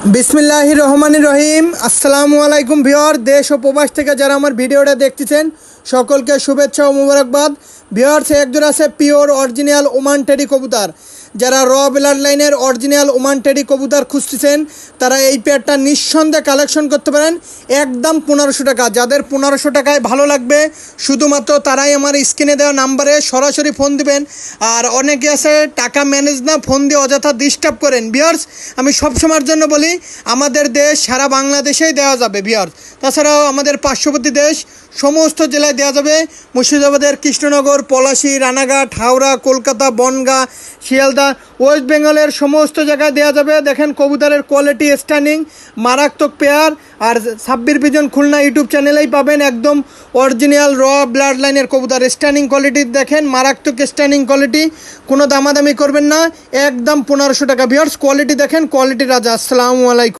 বিসমিল্লাহির রহমানির রহিম। আসসালামু আলাইকুম ভিউয়ার, দেশ ও প্রবাস থেকে যারা আমার ভিডিওটা দেখতেছেন সকলকে শুভেচ্ছা ও মোবারকবাদ। ভিউয়ার্স, একজোড়া আছে পিওর অরিজিনাল ওমান টেডি কবুতর। যারা র ব্লাড লাইনের অরিজিনাল ওমান টেডি কবুতর খুঁজতেছেন তারা এই পেয়ারটা নিঃসন্দেহে কালেকশন করতে পারেন, একদম 1500 টাকা। যাদের 1500 টাকায় ভালো লাগবে শুধুমাত্র তারাই আমার স্ক্রিনে দেওয়া নাম্বারে সরাসরি ফোন দিবেন। আর অনেকে আছে টাকা ম্যানেজ না, ফোন দিয়ে অযথা ডিস্টার্ব করেন। ভিউয়ার্স, আমি সবসময়ের জন্য বলি আমাদের দেশ সারা বাংলাদেশেই দেওয়া যাবে ভিউয়ার্স। তাছাড়াও আমাদের পার্শ্ববর্তী দেশ সমস্ত জেলায় দেওয়া যাবে। মুর্শিদাবাদের কৃষ্ণনগর, পলাশী, রানাঘাট, হাওড়া, কলকাতা, বনগাঁ, শিয়ালদা, ওয়েস্ট বেঙ্গলের সমস্ত জায়গায় দেওয়া যাবে। দেখেন কবুতরের কোয়ালিটি স্ট্যান্ডিং মারাত্মক পেয়ার। আর সাব্বির পিজন খুলনা ইউটিউব চ্যানেলেই পাবেন একদম অরিজিনাল র ব্লাড লাইনের কবুতর। স্ট্যান্ডিং কোয়ালিটি দেখেন, মারাত্মক স্ট্যান্ডিং কোয়ালিটি, কোনো দামাদামি করবেন না, একদম 1500 টাকা। ভিউয়ার্স, কোয়ালিটি দেখেন, কোয়ালিটি রাজা। আসসালামু আলাইকুম।